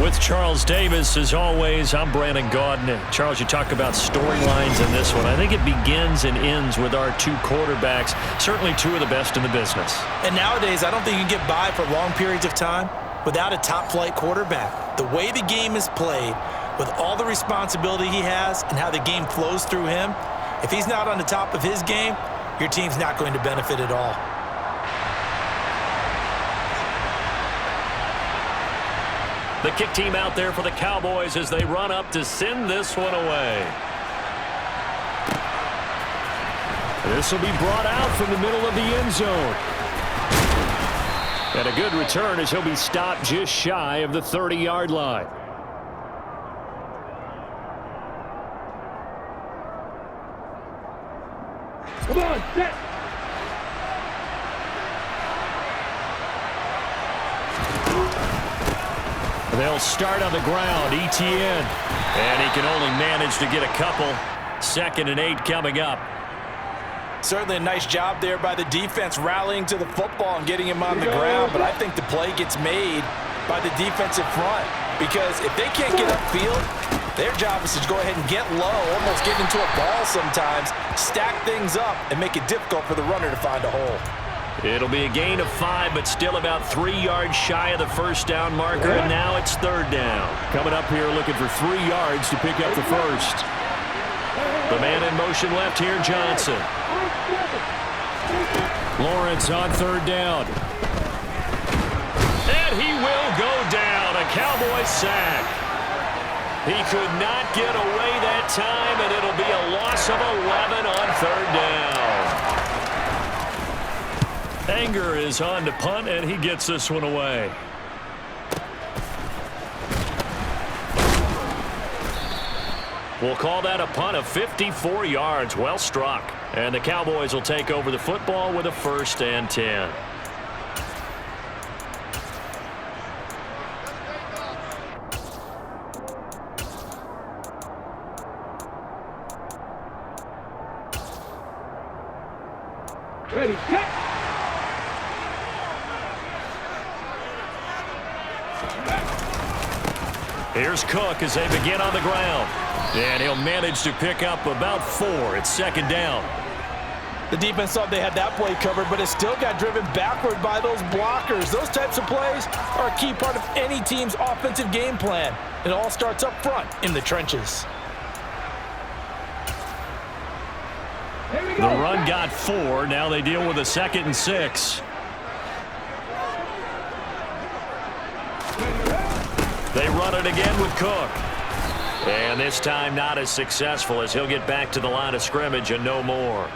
With Charles Davis, as always, I'm Brandon Gaudin. Charles, you talk about storylines in this one. I think it begins and ends with our two quarterbacks, certainly two of the best in the business. And nowadays, I don't think you can get by for long periods of time without a top-flight quarterback. The way the game is played, with all the responsibility he has and how the game flows through him, if he's not on the top of his game, your team's not going to benefit at all. The kick team out there for the Cowboys as they run up to send this one away. This will be brought out from the middle of the end zone. And a good return as he'll be stopped just shy of the 30-yard line. Come on, set. They'll start on the ground, Etienne. And he can only manage to get a couple. 2nd and 8 coming up. Certainly a nice job there by the defense rallying to the football and getting him on the ground, but I think the play gets made by the defensive front because if they can't get upfield, their job is to go ahead and get low, almost get into a ball sometimes, stack things up, and make it difficult for the runner to find a hole. It'll be a gain of 5, but still about 3 yards shy of the first down marker, and now it's 3rd down. Coming up here looking for 3 yards to pick up the first. The man in motion left here, Johnson. Lawrence on 3rd down. And he will go down. A Cowboy sack. He could not get away that time, and it'll be a loss of 11 on 3rd down. Anger is on to punt, and he gets this one away. We'll call that a punt of 54 yards. Well struck. And the Cowboys will take over the football with a 1st and 10. Ready, set. Here's Cook as they begin on the ground. And he'll manage to pick up about 4. It's 2nd down. The defense thought they had that play covered, but it still got driven backward by those blockers. Those types of plays are a key part of any team's offensive game plan. It all starts up front in the trenches. The run got 4. Now they deal with a 2nd and 6. They run it again with Cook. And this time not as successful as he'll get back to the line of scrimmage and no more.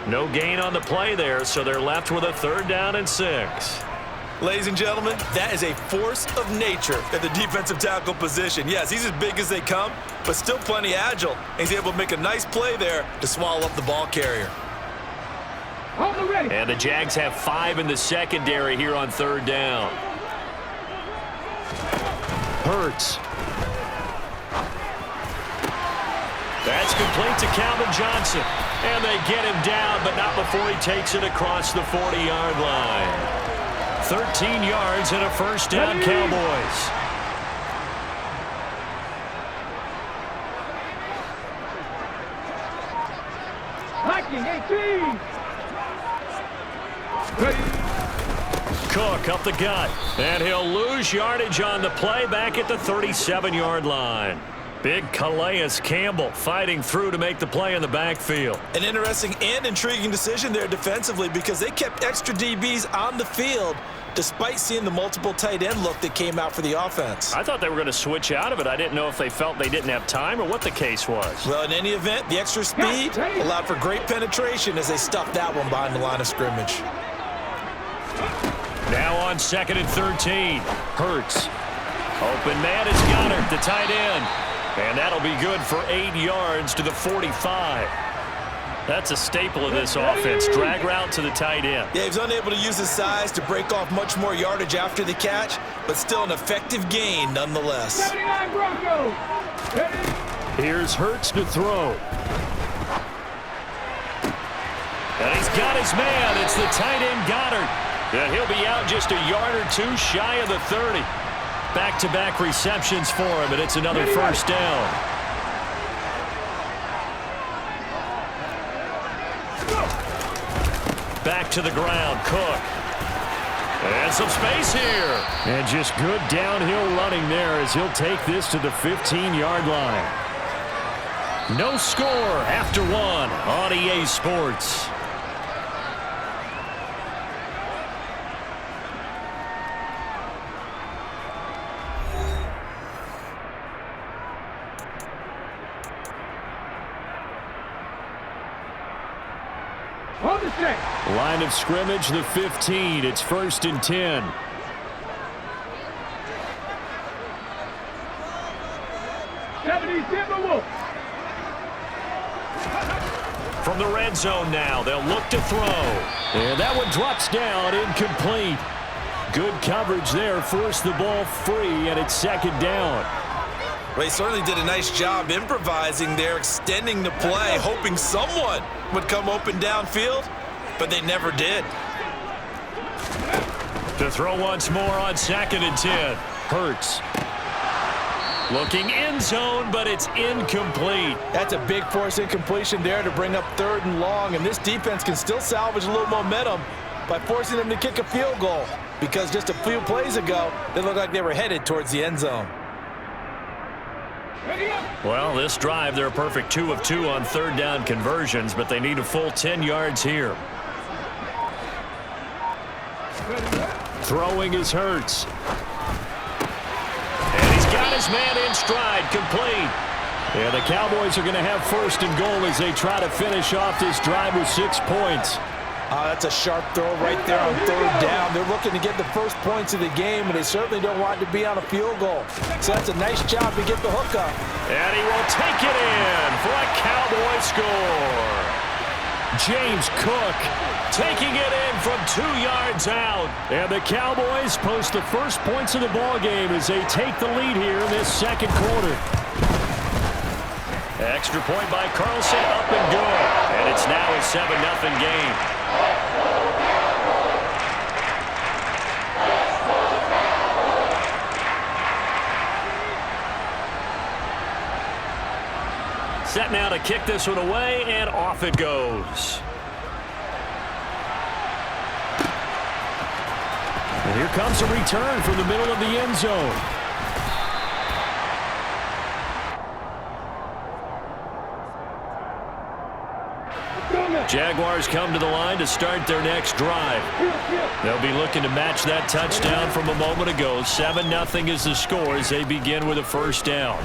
No gain on the play there, so they're left with a 3rd down and 6. Ladies and gentlemen, that is a force of nature at the defensive tackle position. Yes, he's as big as they come, but still plenty agile. He's able to make a nice play there to swallow up the ball carrier. And the Jags have 5 in the secondary here on 3rd down. Hurts. That's complete to Calvin Johnson. And they get him down, but not before he takes it across the 40-yard line. 13 yards and a 1st down, Cowboys. Hacking 18. Cook up the gut, and he'll lose yardage on the play back at the 37-yard line. Big Calais Campbell fighting through to make the play in the backfield. An interesting and intriguing decision there defensively because they kept extra DBs on the field despite seeing the multiple tight end look that came out for the offense. I thought they were going to switch out of it. I didn't know if they felt they didn't have time or what the case was. Well, in any event, the extra speed allowed for great penetration as they stuffed that one behind the line of scrimmage. Now on 2nd and 13. Hurts. Open man is Goddard, the tight end. And that'll be good for 8 yards to the 45. That's a staple of this offense. Drag route to the tight end. Yeah, he was unable to use his size to break off much more yardage after the catch, but still an effective gain nonetheless. 79 Broncos. Here's Hurts to throw. And he's got his man. It's the tight end Goddard. And he'll be out just a yard or two shy of the 30. back-to-back receptions for him, and it's another first down. Back to the ground, Cook. And some space here. And just good downhill running there as he'll take this to the 15-yard line. No score after one on EA Sports. On the check. Line of scrimmage, the 15. It's 1st and 10. From the red zone now, they'll look to throw. And that one drops down, incomplete. Good coverage there, forced the ball free, and it's 2nd down. Well, he certainly did a nice job improvising there, extending the play, hoping someone would come open downfield, but they never did. To throw once more on 2nd and 10. Hurts. Looking end zone, but it's incomplete. That's a big force incompletion there to bring up 3rd and long, and this defense can still salvage a little momentum by forcing them to kick a field goal, because just a few plays ago, they looked like they were headed towards the end zone. Well, this drive, they're a perfect 2 of 2 on 3rd down conversions, but they need a full 10 yards here. Throwing is Hurts. And he's got his man in stride, complete. Yeah, the Cowboys are going to have 1st and goal as they try to finish off this drive with 6 points. That's a sharp throw right there on 3rd down. They're looking to get the first points of the game, and they certainly don't want it to be on a field goal. So that's a nice job to get the hook up. And he will take it in for a Cowboy score. James Cook taking it in from 2 yards out. And the Cowboys post the first points of the ball game as they take the lead here in this 2nd quarter. Extra point by Carlson, up and good. And it's now a 7-0 game. Set now to kick this one away, and off it goes. And here comes a return from the middle of the end zone. Jaguars come to the line to start their next drive. They'll be looking to match that touchdown from a moment ago. 7-0 is the score as they begin with a 1st down.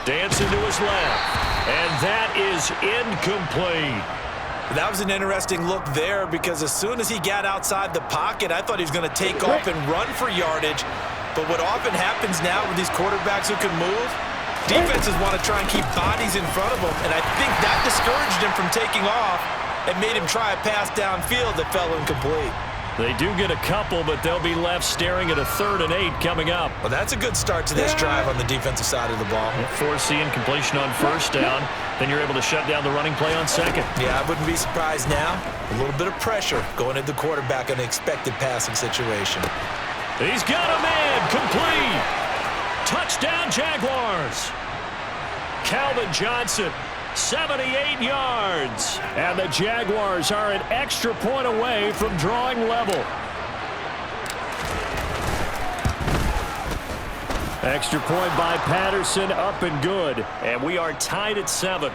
Dancing to his left, and that is incomplete. That was an interesting look there, because as soon as he got outside the pocket, I thought he was going to take off and run for yardage. But what often happens now with these quarterbacks who can move, defenses want to try and keep bodies in front of them, and I think that discouraged him from taking off and made him try a pass downfield that fell incomplete. They do get a couple, but they'll be left staring at a 3rd and 8 coming up. Well, that's a good start to this drive on the defensive side of the ball. Force the incompletion on 1st down, then you're able to shut down the running play on 2nd. Yeah, I wouldn't be surprised now. A little bit of pressure going at the quarterback in an expected passing situation. He's got a man, complete. Touchdown, Jaguars. Calvin Johnson, 78 yards. And the Jaguars are an extra point away from drawing level. Extra point by Patterson, up and good. And we are tied at 7.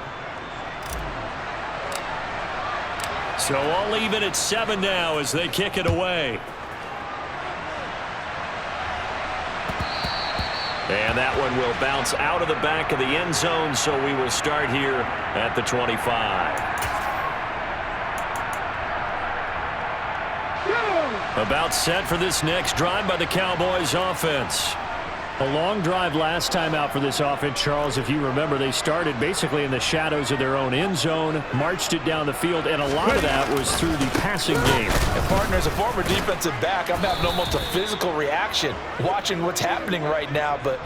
So all even at 7 now as they kick it away. And that one will bounce out of the back of the end zone, so we will start here at the 25. About set for this next drive by the Cowboys offense. A long drive last time out for this offense, Charles. If you remember, they started basically in the shadows of their own end zone, marched it down the field, and a lot of that was through the passing game. And partner, as a former defensive back, I'm having almost a physical reaction watching what's happening right now. But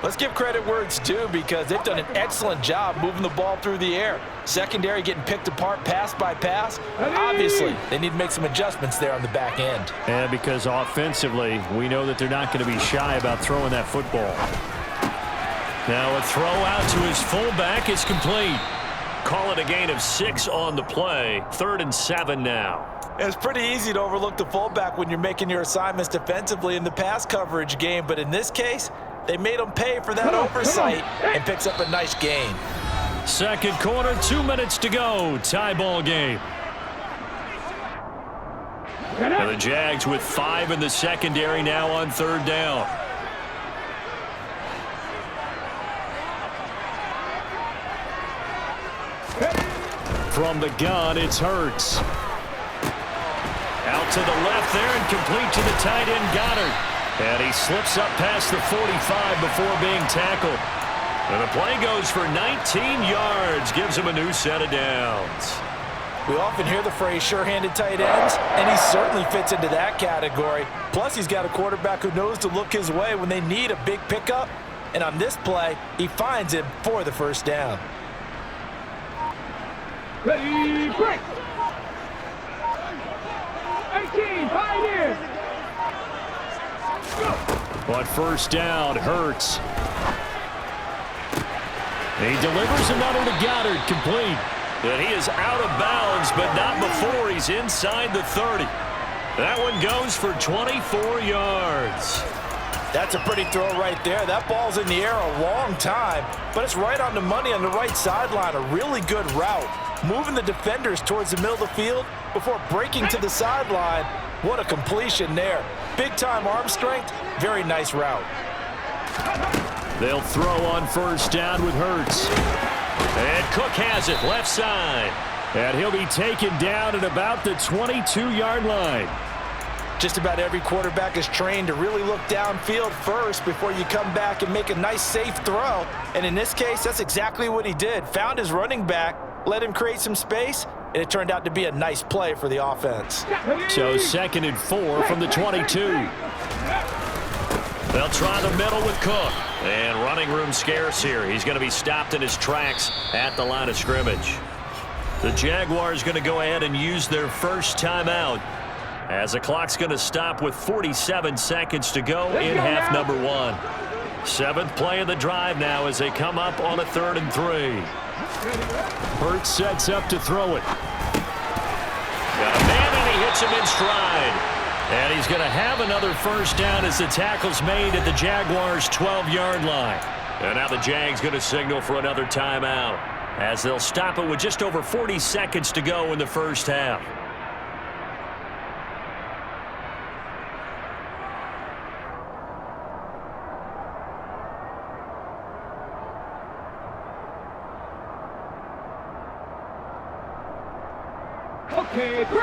Let's give credit where it's due because they've done an excellent job moving the ball through the air. Secondary getting picked apart pass by pass. Obviously, they need to make some adjustments there on the back end. And because offensively, we know that they're not going to be shy about throwing that football. Now a throw out to his fullback is complete. Call it a gain of 6 on the play. 3rd and 7 now. It's pretty easy to overlook the fullback when you're making your assignments defensively in the pass coverage game, but in this case, they made him pay for that oversight and picks up a nice gain. Second quarter, 2 minutes to go. Tie ball game. And the Jags with 5 in the secondary now on 3rd down. From the gun, it's Hurts. Out to the left there and complete to the tight end, Goddard. And he slips up past the 45 before being tackled. And the play goes for 19 yards, gives him a new set of downs. We often hear the phrase sure-handed tight ends, and he certainly fits into that category. Plus, he's got a quarterback who knows to look his way when they need a big pickup. And on this play, he finds him for the first down. Ready, break. 18, Pioneers. On first down, Hurts. He delivers another to Goddard, complete. And he is out of bounds, but not before he's inside the 30. That one goes for 24 yards. That's a pretty throw right there. That ball's in the air a long time, but it's right on the money on the right sideline. A really good route. Moving the defenders towards the middle of the field before breaking to the sideline. What a completion there. Big-time arm strength. Very nice route. They'll throw on first down with Hurts. And Cook has it left side. And he'll be taken down at about the 22-yard line. Just about every quarterback is trained to really look downfield first before you come back and make a nice, safe throw. And in this case, that's exactly what he did. Found his running back, let him create some space, and it turned out to be a nice play for the offense. So 2nd and 4 from the 22. They'll try the middle with Cook. And running room scarce here. He's going to be stopped in his tracks at the line of scrimmage. The Jaguars going to go ahead and use their first timeout as the clock's going to stop with 47 seconds to go in half number 1. 7th play of the drive now as they come up on a 3rd and 3. Hurts sets up to throw it. Got a man and he hits him in stride. And he's going to have another first down as the tackle's made at the Jaguars' 12-yard line. And now the Jags going to signal for another timeout as they'll stop it with just over 40 seconds to go in the first half.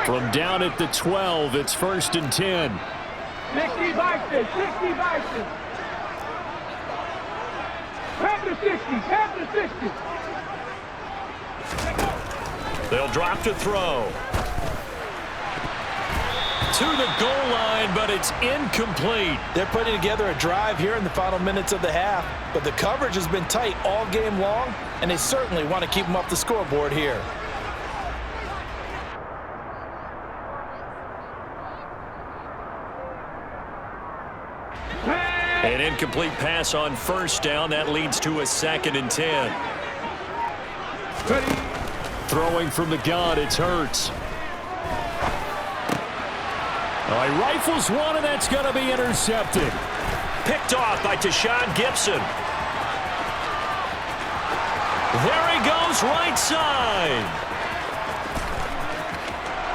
From down at the 12, it's 1st and 10. 60 Bison, 60 Bison. Panther 60, Panther 60. They'll drop to throw. To the goal line, but it's incomplete. They're putting together a drive here in the final minutes of the half, but the coverage has been tight all game long, and they certainly want to keep them off the scoreboard here. An incomplete pass on first down. That leads to a 2nd and 10. Ready. Throwing from the gun, it's Hurts. He rifles one, and that's going to be intercepted. Picked off by Tashawn Gibson. There he goes, right side.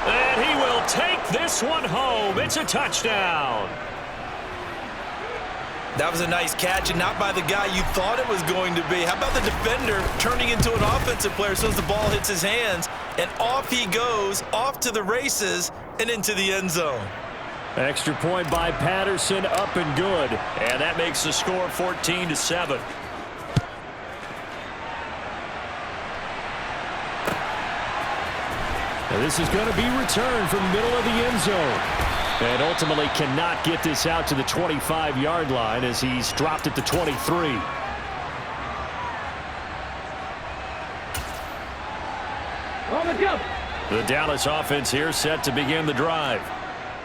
And he will take this one home. It's a touchdown. That was a nice catch, and not by the guy you thought it was going to be. How about the defender turning into an offensive player as soon as the ball hits his hands, and off he goes, off to the races, and into the end zone. Extra point by Patterson, up and good. And that makes the score 14-7. And this is going to be returned from the middle of the end zone. And ultimately cannot get this out to the 25-yard line as he's dropped at the 23. On the jump. The Dallas offense here set to begin the drive.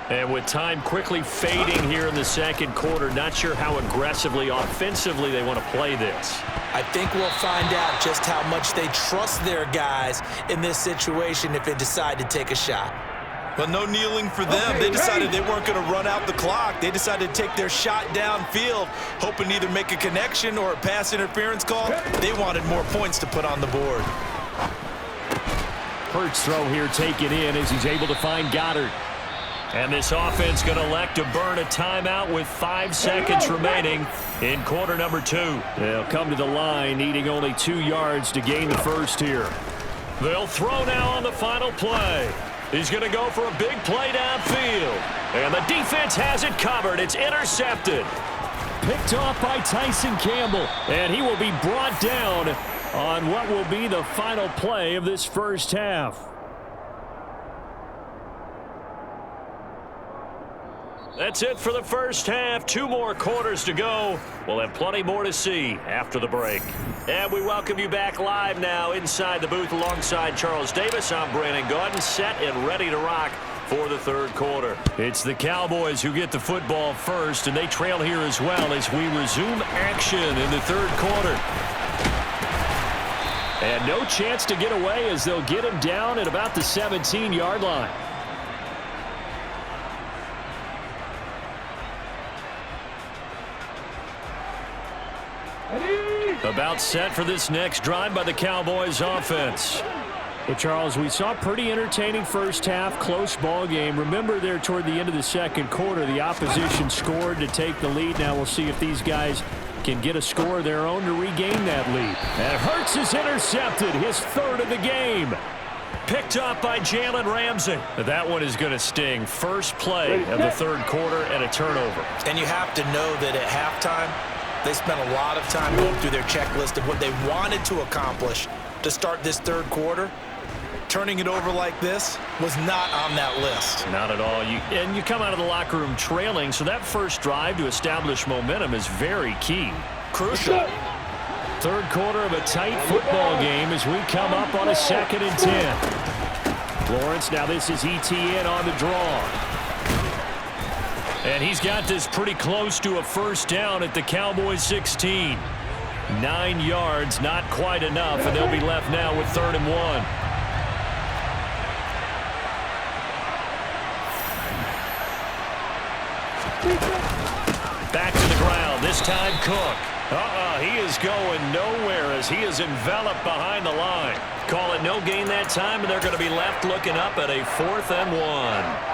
And with time quickly fading here in the second quarter, not sure how aggressively, offensively they want to play this. I think we'll find out just how much they trust their guys in this situation if they decide to take a shot. Well, no kneeling for them. They decided they weren't going to run out the clock. They decided to take their shot downfield, hoping to either make a connection or a pass interference call. They wanted more points to put on the board. Hurts throw here taken in as he's able to find Goddard. And this offense going to elect to burn a timeout with 5 seconds remaining in quarter number 2. They'll come to the line needing only 2 yards to gain the first here. They'll throw now on the final play. He's going to go for a big play downfield. And the defense has it covered. It's intercepted. Picked off by Tyson Campbell. And he will be brought down on what will be the final play of this first half. That's it for the first half. 2 more quarters to go. We'll have plenty more to see after the break. And we welcome you back live now inside the booth alongside Charles Davis. I'm Brandon Gaudin, set and ready to rock for the third quarter. It's the Cowboys who get the football first, and they trail here as well as we resume action in the third quarter. And no chance to get away as they'll get him down at about the 17-yard line. About set for this next drive by the Cowboys offense. Well, Charles, we saw a pretty entertaining first half, close ball game. Remember there toward the end of the second quarter, the opposition scored to take the lead. Now we'll see if these guys can get a score of their own to regain that lead. And Hurts is intercepted, his 3rd of the game. Picked up by Jalen Ramsey. That one is going to sting. First play of the third quarter and a turnover. And you have to know that at halftime, they spent a lot of time going through their checklist of what they wanted to accomplish to start this third quarter. Turning it over like this was not on that list. Not at all. And you come out of the locker room trailing, so that first drive to establish momentum is very key. Crucial. Third quarter of a tight football game as we come up on a 2nd and 10. Lawrence, now this is ETN on the draw. And he's got this pretty close to a first down at the Cowboys 16. 9 yards, not quite enough, and they'll be left now with 3rd and 1. Back to the ground, this time Cook. He is going nowhere as he is enveloped behind the line. Call it no gain that time, and they're going to be left looking up at a 4th and 1.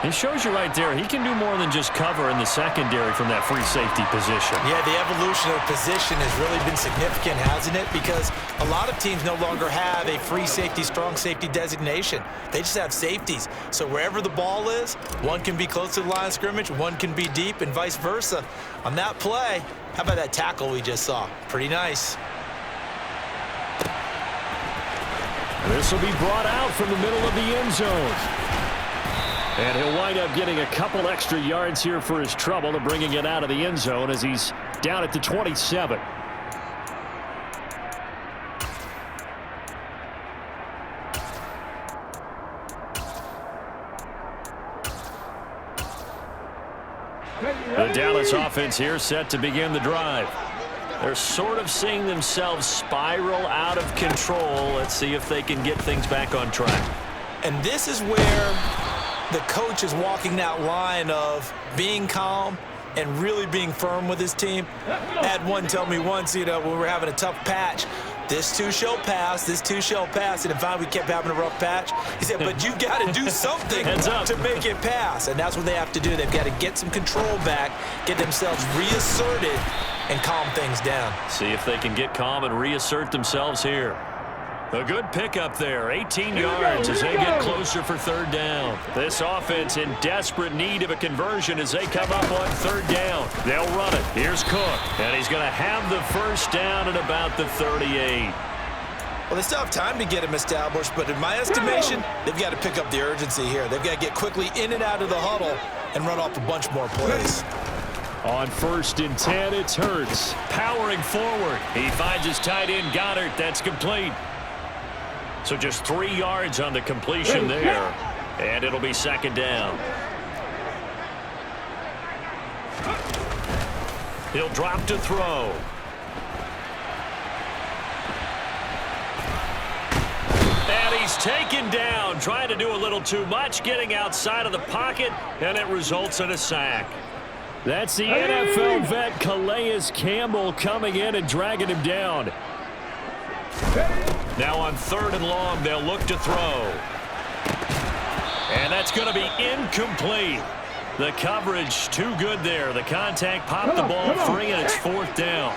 It shows you right there, he can do more than just cover in the secondary from that free safety position. Yeah, the evolution of position has really been significant, hasn't it? Because a lot of teams no longer have a free safety, strong safety designation. They just have safeties. So wherever the ball is, one can be close to the line of scrimmage, one can be deep, and vice versa. On that play, how about that tackle we just saw? Pretty nice. This will be brought out from the middle of the end zone. And he'll wind up getting a couple extra yards here for his trouble to bringing it out of the end zone as he's down at the 27. The Dallas offense here set to begin the drive. They're sort of seeing themselves spiral out of control. Let's see if they can get things back on track. And this is where the coach is walking that line of being calm and really being firm with his team. I had one tell me once, when we were having a tough patch, this too shall pass, this too shall pass. And finally we kept having a rough patch. He said, but you got to do something to make it pass. And that's what they have to do. They've got to get some control back, get themselves reasserted, and calm things down. See if they can get calm and reassert themselves here. A good pickup there, 18 yards as they get closer for 3rd down. This offense in desperate need of a conversion as they come up on 3rd down. They'll run it. Here's Cook, and he's going to have the first down at about the 38. Well, they still have time to get him established, but in my estimation, they've got to pick up the urgency here. They've got to get quickly in and out of the huddle and run off a bunch more plays. On 1st and 10, it's Hurts. Powering forward. He finds his tight end, Goddard. That's complete. So just 3 yards on the completion there. And it'll be 2nd down. He'll drop to throw. And he's taken down, trying to do a little too much, getting outside of the pocket, and it results in a sack. That's the NFL vet Calais Campbell coming in and dragging him down. Now on 3rd and long, they'll look to throw. And that's going to be incomplete. The coverage too good there. The contact popped the ball free, and it's 4th down.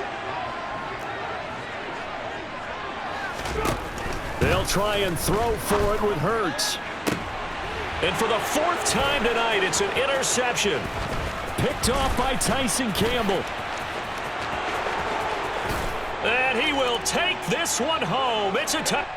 They'll try and throw for it with Hurts. And for the 4th time tonight, it's an interception. Picked off by Tyson Campbell. And he will take this one home. It's a touchdown.